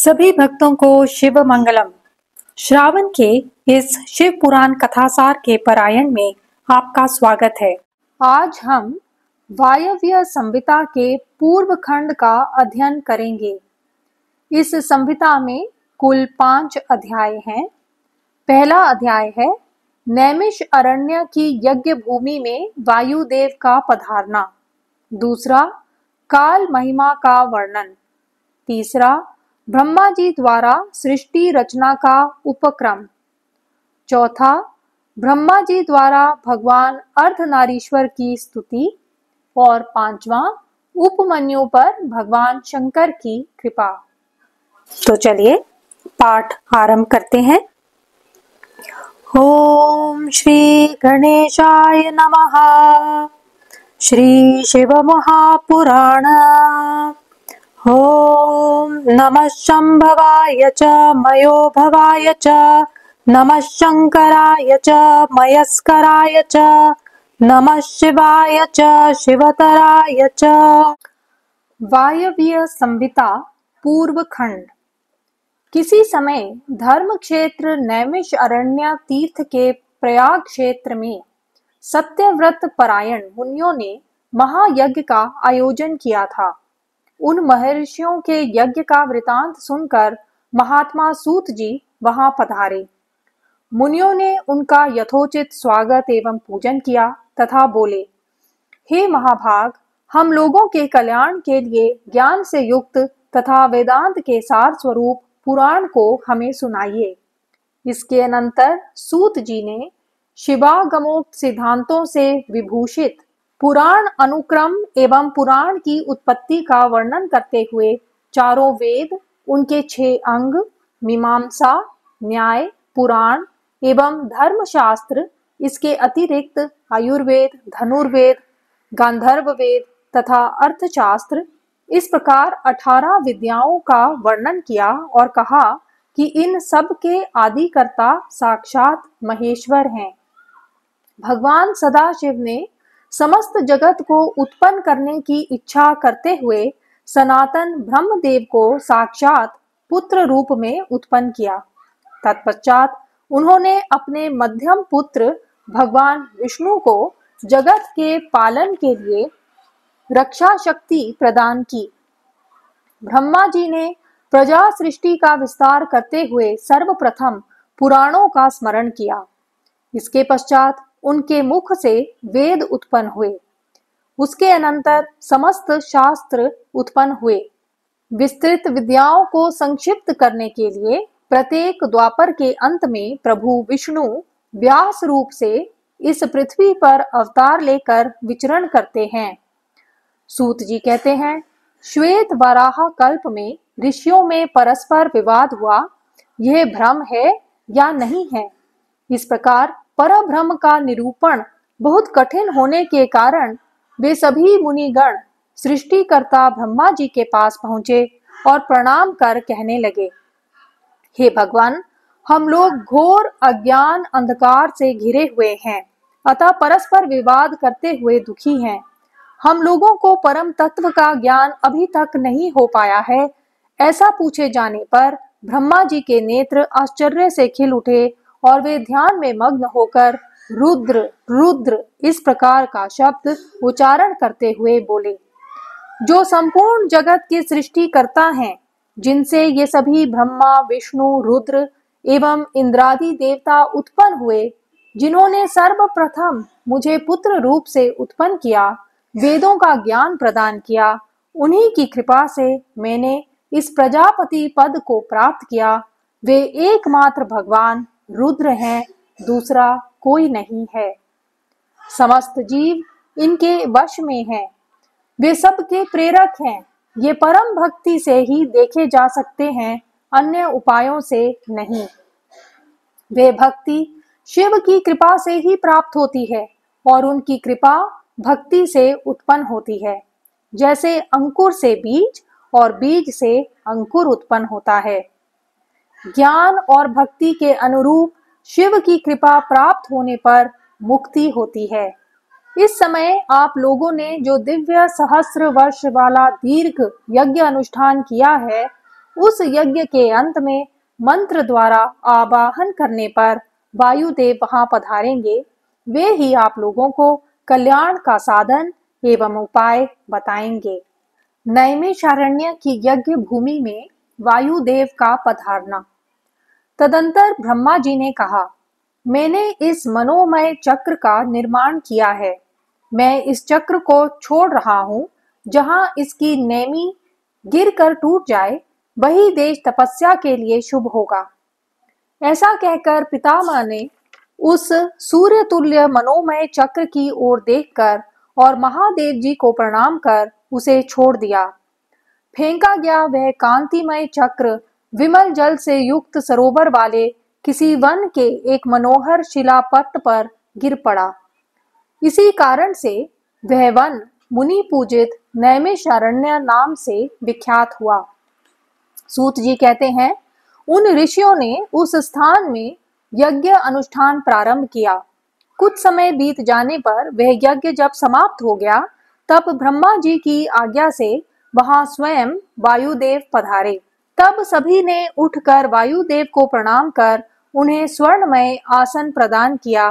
सभी भक्तों को शिव मंगलम। श्रावण के इस शिव पुराण कथासार के पारायण में आपका स्वागत है। आज हम वायव्य संहिता के पूर्व खंड का अध्ययन करेंगे। इस संहिता में कुल 5 अध्याय हैं। पहला अध्याय है नैमिष अरण्य की यज्ञ भूमि में वायुदेव का पधारना। दूसरा, काल महिमा का वर्णन। तीसरा, ब्रह्मा जी द्वारा सृष्टि रचना का उपक्रम। चौथा, ब्रह्मा जी द्वारा भगवान अर्धनारीश्वर की स्तुति। और पांचवा, उपमन्यु पर भगवान शंकर की कृपा। तो चलिए पाठ आरंभ करते हैं। ओम श्री गणेशाय नमः। श्री शिव महापुराण। ओम नमः शंभवाय च मयो भवाय च नमः शंकराय च मयस्कराय च नमः शिवाय च शिवतराय च। वायव्य संहिता पूर्व खंड। किसी समय धर्म क्षेत्र नैमिष अरण्य तीर्थ के प्रयाग क्षेत्र में सत्यव्रत परायण मुनियों ने महायज्ञ का आयोजन किया था। उन महर्षियों के यज्ञ का वृतांत सुनकर महात्मा सूत जी वहां पधारे। मुनियों ने उनका यथोचित स्वागत एवं पूजन किया तथा बोले, हे महाभाग, हम लोगों के कल्याण के लिए ज्ञान से युक्त तथा वेदांत के सार स्वरूप पुराण को हमें सुनाइए। इसके अनंतर सूत जी ने शिवागमोक्त सिद्धांतों से विभूषित पुराण अनुक्रम एवं पुराण की उत्पत्ति का वर्णन करते हुए चारों वेद, उनके 6 अंग, मीमांसा, न्याय, पुराण एवं धर्मशास्त्र, इसके अतिरिक्त आयुर्वेद, धनुर्वेद, गांधर्व वेद तथा अर्थशास्त्र, इस प्रकार 18 विद्याओं का वर्णन किया और कहा कि इन सब के आदिकर्ता साक्षात महेश्वर हैं। भगवान सदाशिव ने समस्त जगत को उत्पन्न करने की इच्छा करते हुए सनातन ब्रह्मदेव को साक्षात पुत्र रूप में उत्पन्न किया। तत्पश्चात उन्होंने अपने मध्यम पुत्र भगवान विष्णु को जगत के पालन के लिए रक्षा शक्ति प्रदान की। ब्रह्मा जी ने प्रजा सृष्टि का विस्तार करते हुए सर्वप्रथम पुराणों का स्मरण किया। इसके पश्चात उनके मुख से वेद उत्पन्न हुए। उसके अनंतर समस्त शास्त्र उत्पन्न हुए। विस्तृत विद्याओं को संक्षिप्त करने के लिए प्रत्येक द्वापर के अंत में प्रभु विष्णु व्यास रूप से इस पृथ्वी पर अवतार लेकर विचरण करते हैं। सूत जी कहते हैं, श्वेत वराह कल्प में ऋषियों में परस्पर विवाद हुआ, यह भ्रम है या नहीं है। इस प्रकार परब्रह्म का निरूपण बहुत कठिन होने के कारण वे सभी मुनिगण सृष्टिकर्ता ब्रह्मा जी के पास पहुंचे और प्रणाम कर कहने लगे, हे भगवान, हम लोग घोर अज्ञान अंधकार से घिरे हुए हैं, अतः परस्पर विवाद करते हुए दुखी हैं। हम लोगों को परम तत्व का ज्ञान अभी तक नहीं हो पाया है। ऐसा पूछे जाने पर ब्रह्मा जी के नेत्र आश्चर्य से खिल उठे और वे ध्यान में मग्न होकर रुद्र रुद्र इस प्रकार का शब्द उच्चारण करते हुए बोले, जो संपूर्ण जगत की सृष्टि करता है, जिनसे ये सभी ब्रह्मा, विष्णु, रुद्र एवं इंद्रादि देवता उत्पन्न हुए, जिन्होंने सर्वप्रथम मुझे पुत्र रूप से उत्पन्न किया, वेदों का ज्ञान प्रदान किया, उन्हीं की कृपा से मैंने इस प्रजापति पद को प्राप्त किया। वे एकमात्र भगवान रुद्र हैं, दूसरा कोई नहीं है। समस्त जीव इनके वश में हैं। वे सबके प्रेरक हैं। ये परम भक्ति से ही देखे जा सकते हैं, अन्य उपायों से नहीं। वे भक्ति शिव की कृपा से ही प्राप्त होती है और उनकी कृपा भक्ति से उत्पन्न होती है। जैसे अंकुर से बीज और बीज से अंकुर उत्पन्न होता है। ज्ञान और भक्ति के अनुरूप शिव की कृपा प्राप्त होने पर मुक्ति होती है। इस समय आप लोगों ने जो दिव्य सहस्र वर्ष वाला दीर्घ यज्ञ अनुष्ठान किया है, उस यज्ञ के अंत में मंत्र द्वारा आवाहन करने पर वायुदेव वहां पधारेंगे। वे ही आप लोगों को कल्याण का साधन एवं उपाय बताएंगे। नैमिषारण्य की यज्ञ भूमि में वायुदेव का पधारना। तदंतर ब्रह्मा जी ने कहा, मैंने इस मनोमय चक्र का निर्माण किया है। मैं इस चक्र को छोड़ रहा हूँ। जहाँ इसकी नेमी गिरकर टूट जाए, वही देश तपस्या के लिए शुभ होगा। ऐसा कहकर पितामह ने उस सूर्य तुल्य मनोमय चक्र की ओर देखकर और महादेव जी को प्रणाम कर उसे छोड़ दिया। फेंका गया वह कांतिमय चक्र विमल जल से युक्त सरोवर वाले किसी वन के एक मनोहर शिलापट्ट पर गिर पड़ा। इसी कारण से वह वन मुनि पूजित नैमिषारण्य नाम से विख्यात हुआ। सूत जी कहते हैं, उन ऋषियों ने उस स्थान में यज्ञ अनुष्ठान प्रारंभ किया। कुछ समय बीत जाने पर वह यज्ञ जब समाप्त हो गया, तब ब्रह्मा जी की आज्ञा से वहां स्वयं वायुदेव पधारे। तब सभी ने उठकर वायुदेव को प्रणाम कर उन्हें स्वर्णमय आसन प्रदान किया।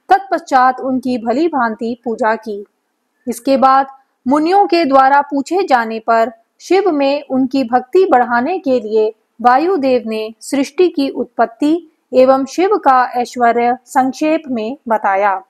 तत्पश्चात उनकी भली भांति पूजा की। इसके बाद मुनियों के द्वारा पूछे जाने पर शिव में उनकी भक्ति बढ़ाने के लिए वायुदेव ने सृष्टि की उत्पत्ति एवं शिव का ऐश्वर्य संक्षेप में बताया।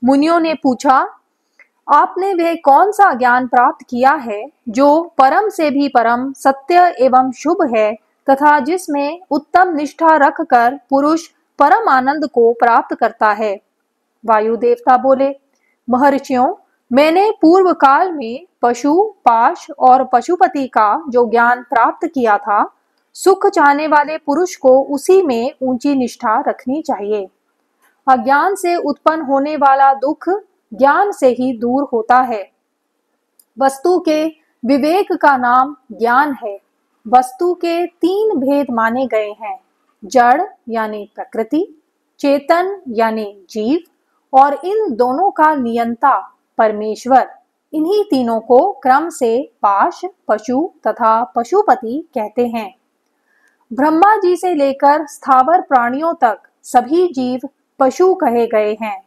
मुनियों ने पूछा, आपने वह कौन सा ज्ञान प्राप्त किया है जो परम से भी परम सत्य एवं शुभ है तथा जिसमें उत्तम निष्ठा रखकर पुरुष परम आनंद को प्राप्त करता है? वायुदेवता बोले, महर्षियों, मैंने पूर्व काल में पशु, पाश और पशुपति का जो ज्ञान प्राप्त किया था, सुख चाहने वाले पुरुष को उसी में ऊंची निष्ठा रखनी चाहिए। अज्ञान से उत्पन्न होने वाला दुख ज्ञान से ही दूर होता है। वस्तु के विवेक का नाम ज्ञान है। वस्तु के तीन भेद माने गए हैं, जड़ यानी प्रकृति, चेतन यानी जीव और इन दोनों का नियंता परमेश्वर। इन्हीं तीनों को क्रम से पाश, पशु तथा पशुपति कहते हैं। ब्रह्मा जी से लेकर स्थावर प्राणियों तक सभी जीव पशु कहे गए हैं।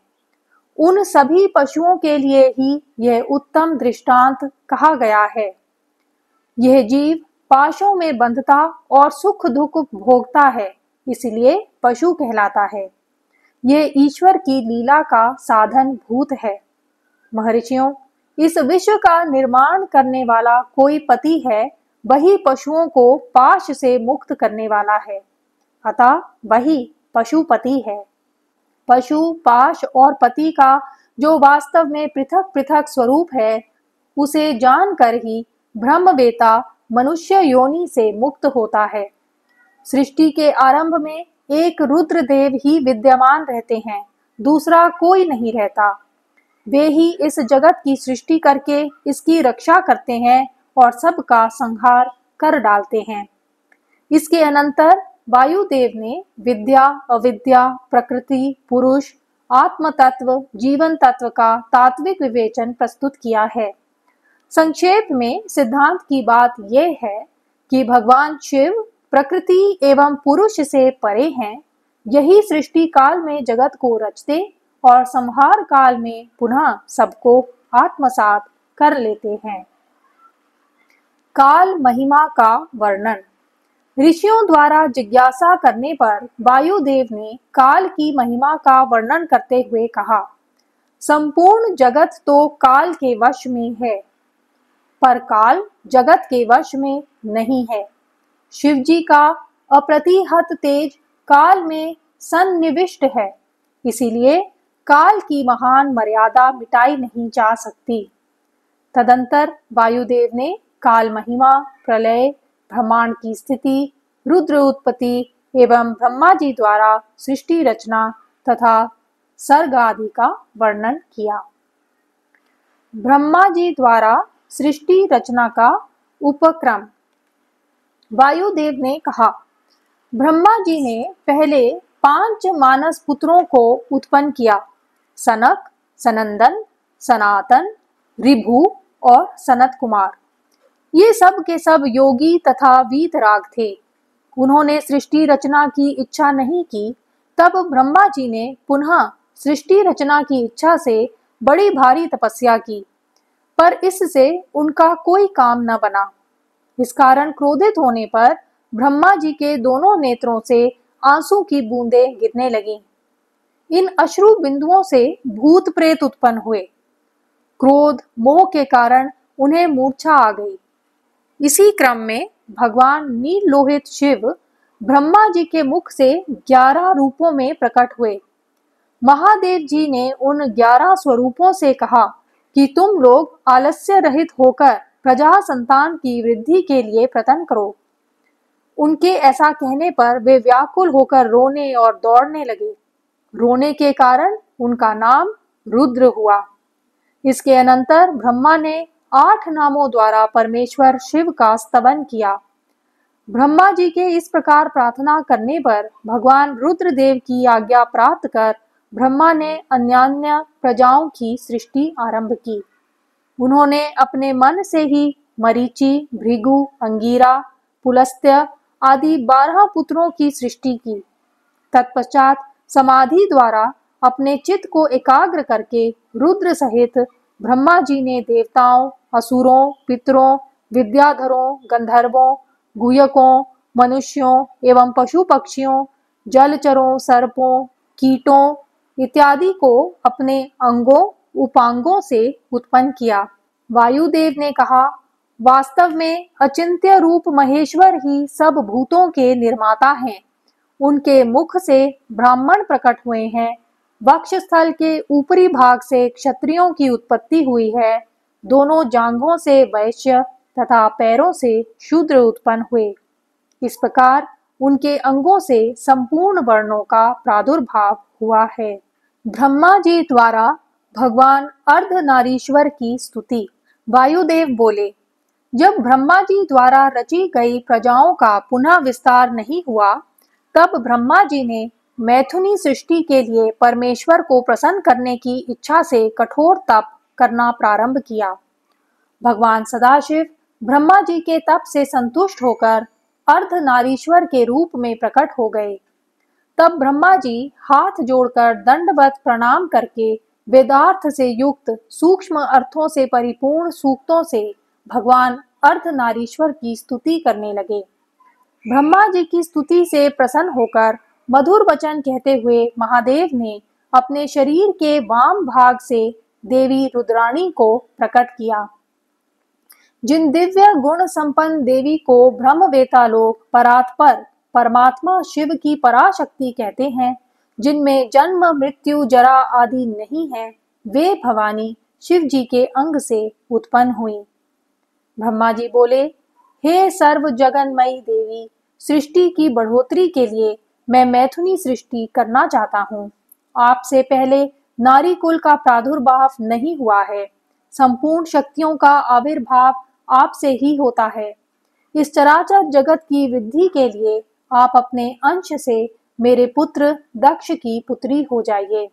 उन सभी पशुओं के लिए ही यह उत्तम दृष्टांत कहा गया है। यह जीव पाशों में बंधता और सुख दुख भोगता है, इसलिए पशु कहलाता है। यह ईश्वर की लीला का साधन भूत है। महर्षियों, इस विश्व का निर्माण करने वाला कोई पति है, वही पशुओं को पाश से मुक्त करने वाला है। अतः वही पशुपति है। पशु, पाश और पति का जो वास्तव में पृथक पृथक स्वरूप है, उसे जानकर ही ब्रह्मवेता मनुष्य योनि से मुक्त होता है। सृष्टि के आरंभ में एक रुद्रदेव ही विद्यमान रहते हैं, दूसरा कोई नहीं रहता। वे ही इस जगत की सृष्टि करके इसकी रक्षा करते हैं और सबका संहार कर डालते हैं। इसके अनंतर वायुदेव ने विद्या, अविद्या, प्रकृति, पुरुष, आत्म तत्व, जीवन तत्व का तात्विक विवेचन प्रस्तुत किया है। संक्षेप में सिद्धांत की बात यह है कि भगवान शिव प्रकृति एवं पुरुष से परे हैं। यही सृष्टि काल में जगत को रचते और संहार काल में पुनः सबको आत्मसात कर लेते हैं। काल महिमा का वर्णन। ऋषियों द्वारा जिज्ञासा करने पर वायुदेव ने काल की महिमा का वर्णन करते हुए कहा, संपूर्ण जगत तो काल के वश में है, पर काल जगत के वश में नहीं है। शिव जी का अप्रतिहत तेज काल में सन्निविष्ट है, इसीलिए काल की महान मर्यादा मिटाई नहीं जा सकती। तदंतर वायुदेव ने काल महिमा, प्रलय, ब्रह्मांड की स्थिति, रुद्र उत्पत्ति एवं ब्रह्मा जी द्वारा सृष्टि रचना तथा सर्ग आदि का वर्णन किया। ब्रह्मा जी द्वारा सृष्टि रचना का उपक्रम। वायुदेव ने कहा, ब्रह्मा जी ने पहले 5 मानस पुत्रों को उत्पन्न किया, सनक, सनंदन, सनातन, ऋभु और सनत कुमार। ये सब के सब योगी तथा वीतराग थे। उन्होंने सृष्टि रचना की इच्छा नहीं की। तब ब्रह्मा जी ने पुनः सृष्टि रचना की इच्छा से बड़ी भारी तपस्या की, पर इससे उनका कोई काम न बना। इस कारण क्रोधित होने पर ब्रह्मा जी के दोनों नेत्रों से आंसू की बूंदें गिरने लगीं। इन अश्रु बिंदुओं से भूत प्रेत उत्पन्न हुए। क्रोध मोह के कारण उन्हें मूर्छा आ गई। इसी क्रम में भगवान नील लोहित शिव ब्रह्मा जी के मुख से 11 रूपों में प्रकट हुए। महादेव जी ने उन 11 स्वरूपों से कहा कि तुम लोग आलस्य रहित होकर प्रजा संतान की वृद्धि के लिए प्रयत्न करो। उनके ऐसा कहने पर वे व्याकुल होकर रोने और दौड़ने लगे। रोने के कारण उनका नाम रुद्र हुआ। इसके अनंतर ब्रह्मा ने 8 नामों द्वारा परमेश्वर शिव का स्तवन किया। ब्रह्मा जी के इस प्रकार प्रार्थना करने पर भगवान रुद्रदेव की आज्ञा प्राप्त कर ब्रह्मा ने अन्यान्य प्रजाओं की सृष्टि आरंभ की। उन्होंने अपने मन से ही मरीचि, भृगु, अंगिरा, पुलस्त्य आदि 12 पुत्रों की सृष्टि की। तत्पश्चात समाधि द्वारा अपने चित्त को एकाग्र करके रुद्र सहित ब्रह्मा जी ने देवताओं, असुरों, पितरों, विद्याधरों, गंधर्वों, गुहकों, मनुष्यों एवं पशु पक्षियों, जलचरों, सर्पों, कीटों इत्यादि को अपने अंगों उपांगों से उत्पन्न किया। वायुदेव ने कहा, वास्तव में अचिंत्य रूप महेश्वर ही सब भूतों के निर्माता हैं। उनके मुख से ब्राह्मण प्रकट हुए हैं। वक्षस्थल के ऊपरी भाग से क्षत्रियों की उत्पत्ति हुई है। दोनों जांघों से वैश्य तथा पैरों से शूद्र उत्पन्न हुए। इस प्रकार उनके अंगों से संपूर्ण वर्णों का प्रादुर्भाव हुआ है। ब्रह्मा जी द्वारा भगवान अर्धनारीश्वर की स्तुति। वायुदेव बोले, जब ब्रह्मा जी द्वारा रची गई प्रजाओं का पुनः विस्तार नहीं हुआ, तब ब्रह्मा जी ने मैथुनी सृष्टि के लिए परमेश्वर को प्रसन्न करने की इच्छा से कठोर तप करना प्रारंभ किया। भगवान सदाशिव ब्रह्मा जी के तप से संतुष्ट होकर अर्धनारीश्वर के रूप में प्रकट हो गए। तब ब्रह्मा जी हाथ जोड़कर दंडवत प्रणाम करके वेदार्थ से युक्त सूक्ष्म अर्थों से परिपूर्ण सूक्तों से भगवान अर्धनारीश्वर की स्तुति करने लगे। ब्रह्मा जी की स्तुति से प्रसन्न होकर मधुर वचन कहते हुए महादेव ने अपने शरीर के वाम भाग से देवी रुद्राणी को प्रकट किया। जिन दिव्य गुण संपन्न देवी को ब्रह्मवेता लोग परात्पर परमात्मा शिव की पराशक्ति कहते हैं, जिनमें जन्म मृत्यु जरा आदि नहीं है, वे भवानी शिव जी के अंग से उत्पन्न हुई। ब्रह्मा जी बोले, हे सर्व जगन्मयी देवी, सृष्टि की बढ़ोतरी के लिए मैं मैथुनी सृष्टि करना चाहता हूँ। आपसे पहले नारी कुल का प्रादुर्भाव नहीं हुआ है। संपूर्ण शक्तियों का आविर्भाव आपसे ही होता है। इस चराचर जगत की वृद्धि के लिए आप अपने अंश से मेरे पुत्र दक्ष की पुत्री हो जाइए।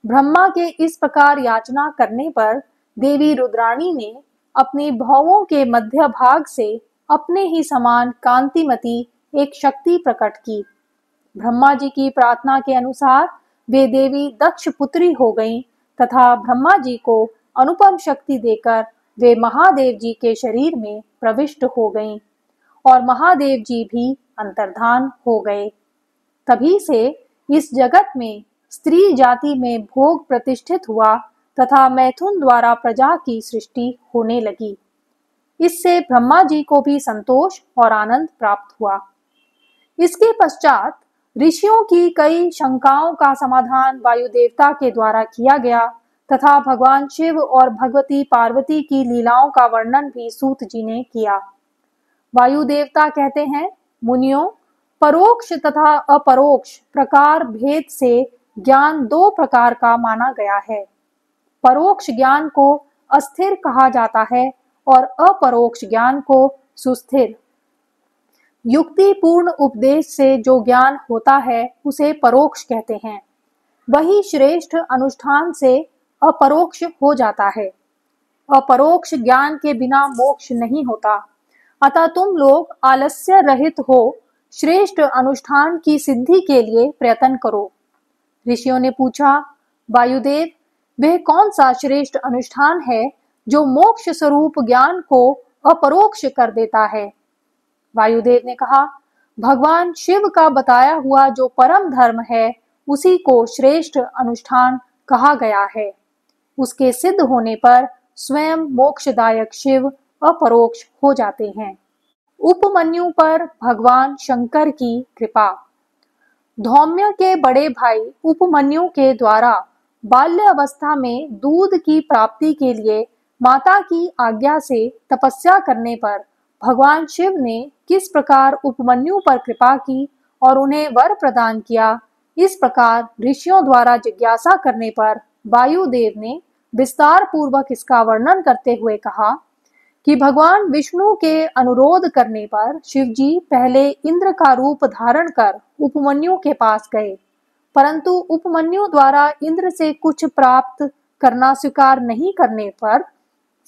ब्रह्मा के इस प्रकार याचना करने पर देवी रुद्राणी ने अपनी भौहों के मध्य भाग से अपने ही समान कांतिमती एक शक्ति प्रकट की। ब्रह्मा जी की प्रार्थना के अनुसार वे देवी दक्ष पुत्री हो गईं तथा ब्रह्मा जी को अनुपम शक्ति देकर वे महादेव जी के शरीर में प्रविष्ट हो गईं और महादेव जी भी अंतर्धान हो गए। तभी से इस जगत में स्त्री जाति में भोग प्रतिष्ठित हुआ तथा मैथुन द्वारा प्रजा की सृष्टि होने लगी। इससे ब्रह्मा जी को भी संतोष और आनंद प्राप्त हुआ। इसके पश्चात ऋषियों की कई शंकाओं का समाधान वायु देवता के द्वारा किया गया तथा भगवान शिव और भगवती पार्वती की लीलाओं का वर्णन भी सूत जी ने किया। वायु देवता कहते हैं, मुनियों, परोक्ष तथा अपरोक्ष प्रकार भेद से ज्ञान 2 प्रकार का माना गया है। परोक्ष ज्ञान को अस्थिर कहा जाता है और अपरोक्ष ज्ञान को सुस्थिर। युक्ति पूर्ण उपदेश से जो ज्ञान होता है उसे परोक्ष कहते हैं। वही श्रेष्ठ अनुष्ठान से अपरोक्ष हो जाता है। अपरोक्ष ज्ञान के बिना मोक्ष नहीं होता। अतः तुम लोग आलस्य रहित हो श्रेष्ठ अनुष्ठान की सिद्धि के लिए प्रयत्न करो। ऋषियों ने पूछा, वायुदेव, वह कौन सा श्रेष्ठ अनुष्ठान है जो मोक्ष स्वरूप ज्ञान को अपरोक्ष कर देता है? वायुदेव ने कहा, भगवान शिव का बताया हुआ जो परम धर्म है उसी को श्रेष्ठ अनुष्ठान कहा गया है। उसके सिद्ध होने पर स्वयं मोक्षदायक शिव अपरोक्ष हो जाते हैं। उपमन्यु पर भगवान शंकर की कृपा। धौम्य के बड़े भाई उपमन्यु के द्वारा बाल्य अवस्था में दूध की प्राप्ति के लिए माता की आज्ञा से तपस्या करने पर भगवान शिव ने किस प्रकार उपमन्यु पर कृपा की और उन्हें वर प्रदान किया, इस प्रकार ऋषियों द्वारा जिज्ञासा करने पर वायुदेव ने विस्तार पूर्वक इसका वर्णन करते हुए कहा कि भगवान विष्णु के अनुरोध करने पर शिवजी पहले इंद्र का रूप धारण कर उपमन्यु के पास गए, परंतु उपमन्यु द्वारा इंद्र से कुछ प्राप्त करना स्वीकार नहीं करने पर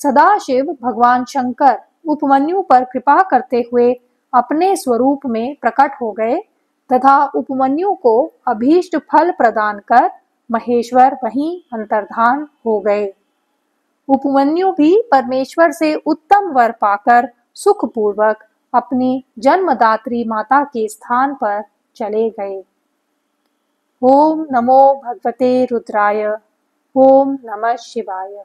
सदाशिव भगवान शंकर उपमन्यु पर कृपा करते हुए अपने स्वरूप में प्रकट हो गए तथा उपमन्यु को अभीष्ट फल प्रदान कर महेश्वर वहीं अंतर्धान हो गए। उपमन्यु भी परमेश्वर से उत्तम वर पाकर सुखपूर्वक अपनी जन्मदात्री माता के स्थान पर चले गए। ओम नमो भगवते रुद्राय। ओम नमः शिवाय।